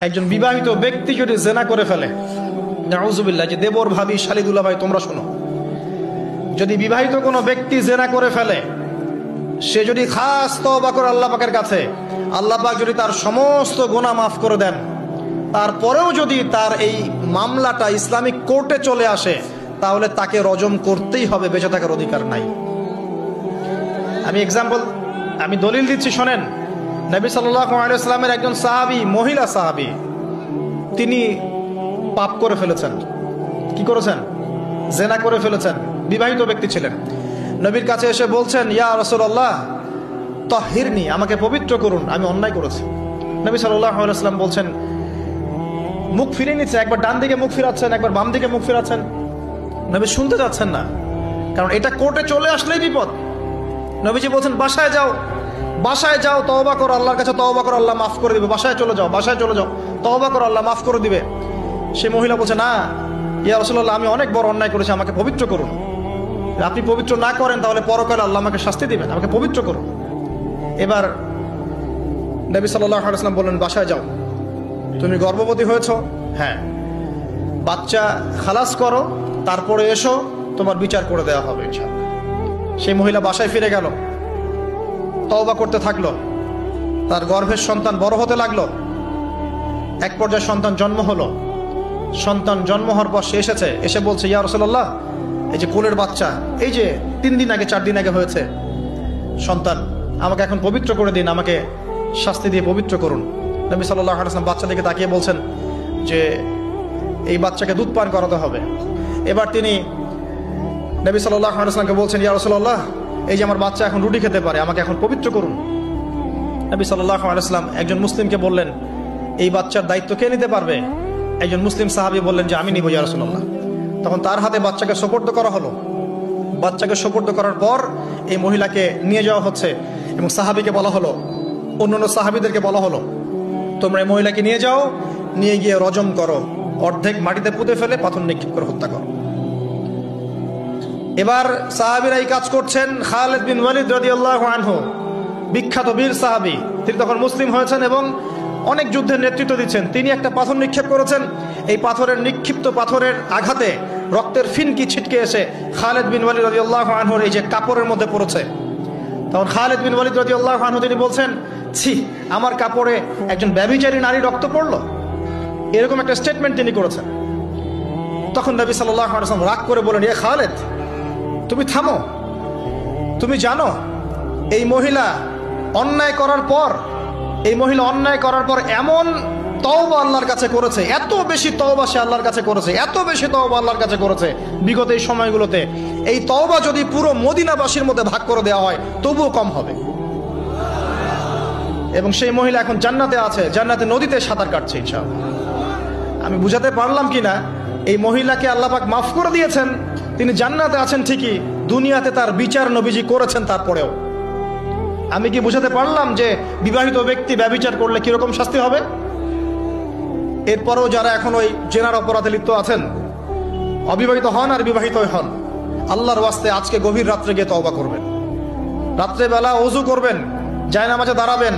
একজন বিবাহিত ব্যক্তি যদি জেনা করে ফেলে, নাউজুবিল্লাহ, যে দেবর ভাবি শালিদুল্লাহ ভাই তোমরা শোনো, যদি বিবাহিত কোনো ব্যক্তি জেনা করে ফেলে, সে যদি খাস তওবা করে আল্লাহ পাকের কাছে, আল্লাহ পাক যদি তার সমস্ত গুনাহ মাফ করে দেন, তারপরেও যদি তার এই মামলাটা ইসলামিক কোর্টে চলে আসে, তাহলে তাকে রজম করতেই হবে, বেঁচে থাকার অধিকার নাই। আমি দলিল দিচ্ছি, শোনেন। নবী সাল্লাল্লাহু আলাইহি ওয়াসাল্লামের একজন সাহাবী, মহিলা সাহাবী, তিনি পাপ করে ফেলেছেন। কি করেছেন? জেনা করে ফেলেছেন। বিবাহিত ব্যক্তি ছিলেন। নবীর কাছে এসে বলছেন, ইয়া রাসূলুল্লাহ তাহহিরনি, আমাকে পবিত্র করুন, আমি অন্যায় করেছি। নবী সাল্লাল্লাহু আলাইহি ওয়াসাল্লাম বলছেন, মুখ ফিরিয়ে নিচ্ছে, একবার ডান দিকে মুখ ফিরাচ্ছেন, একবার বাম দিকে মুখ ফিরাচ্ছেন। নবী শুনতে যাচ্ছেন না, কারণ এটা কোর্টে চলে আসলেই বিপদ। নবীজি বলছেন, বাসায় যাও, বাসায় যাও, তওবা করো, আল্লাহর কাছে তওবা করো, আল্লাহ মাফ করে দিবে। বাসায় চলে যাও, বাসায় চলে যাও, তওবা করো, আল্লাহ মাফ করে দিবে। সে মহিলা বলছে, না ইয়া রাসূলুল্লাহ, আমি অনেক বড় অন্যায় করেছি, আমাকে পবিত্র করুন। আপনি পবিত্র না করেন তাহলে পরকালে আল্লাহ আমাকে শাস্তি দিবেন, আমাকে পবিত্র করুন। এবার নবী সাল্লাল্লাহু আলাইহি ওয়াসাল্লাম বললেন, বাসায় যাও। তুমি গর্ভবতী হয়েছ? হ্যাঁ। বাচ্চা খালাস করো, তারপরে এসো, তোমার বিচার করে দেওয়া হবে ইনশাআল্লাহ। সেই মহিলা বাসায় ফিরে গেল, তওবা করতে থাকলো, তার গর্ভের সন্তান বড় হতে লাগলো। এক পর্যায়ে সন্তান জন্ম হলো। সন্তান জন্ম হওয়ার পর সে এসে বলছে, ইয়া রাসূলুল্লাহ, এই যে কোলের বাচ্চা, এই যে 3 দিন আগে 4 দিন আগে হয়েছে সন্তান, আমাকে এখন পবিত্র করে দিন, আমাকে শাস্তি দিয়ে পবিত্র করুন। নবী সাল্লাল্লাহু আলাইহি ওয়াসাল্লাম বাচ্চা দিকে তাকিয়ে বলছেন যে এই বাচ্চাকে দুধ পান করাতে হবে। এবার তিনি নবী সাল্লাল্লাহু আলাইহি ওয়াসাল্লামকে বলছেন, ইয়া রাসূলুল্লাহ, এই যে আমার বাচ্চা এখন রুটি খেতে পারে, আমাকে এখন পবিত্র করুন। নবী সাল্লাল্লাহু আলাইহি ওয়াসাল্লাম একজন মুসলিমকে বললেন, এই বাচ্চার দায়িত্ব কে নিতে পারবে? একজন মুসলিম সাহাবী বললেন যে আমি নিব ইয়া রাসূলুল্লাহ। তখন তার হাতে বাচ্চাকে সোপর্দ করা হলো। বাচ্চাকে সোপর্দ করার পর এই মহিলাকে নিয়ে যাওয়া হচ্ছে এবং সাহাবীকে বলা হলো, অন্যান্য সাহাবীদেরকে বলা হলো, তোমরা এই মহিলাকে নিয়ে যাও, নিয়ে গিয়ে রজম করো, অর্ধেক মাটিতে পুঁতে ফেলে পাথর নিক্ষেপ করে হত্যা করো। এবার সাহাবীরা এই কাজ করছেন। খালিদ বিন ওয়ালিদ রাদিয়াল্লাহু আনহু, বিখ্যাত বীর সাহাবী, তিনি তখন মুসলিম হয়েছেন এবং অনেক যুদ্ধের নেতৃত্ব দিচ্ছেন। তিনি একটা পাথর নিক্ষেপ করেছেন। এই নিক্ষিপ্ত পাথরের আঘাতে রক্তের ফিনকি ছিটকে এসে খালিদ বিন ওয়ালিদ রাদিয়াল্লাহু আনহুর এই যে কাপড়ের মধ্যে পড়েছে। তখন খালিদ বিন ওয়ালিদ রাদিয়াল্লাহু আনহু তিনি বলছেন, ছি, আমার কাপড়ে একজন ব্যভিচারী নারী রক্ত পড়লো, এরকম একটা স্টেটমেন্ট তিনি করেছেন। তখন নবী সাল্লাল্লাহু আলাইহি ওয়াসাল্লাম রাগ করে বলেন, ইয়া খালিদ, তুমি থামো। তুমি জানো এই মহিলা অন্যায় করার পর এমন তওবা আল্লাহর কাছে করেছে, এত বেশি তওবা সে আল্লাহর কাছে করেছে, এত বেশি তওবা আল্লাহর কাছে করেছে বিগত এই সময়গুলোতে, এই তওবা যদি পুরো মদিনাবাসীর মধ্যে ভাগ করে দেওয়া হয় তবুও কম হবে। এবং সেই মহিলা এখন জান্নাতে আছে, জান্নাতে নদীতে সাঁতার কাটছে ইনশাআল্লাহ। আমি বুঝাতে পারলাম কিনা? এই মহিলাকে আল্লাহ পাক মাফ করে দিয়েছেন, তিনি জান্নাতে আছেন ঠিকই, দুনিয়াতে তার বিচার নবীজি করেছেন। তারপরেও আমি কি বুঝাতে পারলাম যে বিবাহিত ব্যক্তি ব্যভিচার করলে কিরকম শাস্তি হবে? এরপরেও যারা এখন ওই জেনার অপরাধে লিপ্ত আছেন, অবিবাহিত হন আর বিবাহিত হন, আল্লাহর ওয়াস্তে আজকে গভীর রাত্রে গিয়ে তওবা করবেন, রাত্রেবেলা ওযু করবেন, জায়নামাজে দাঁড়াবেন,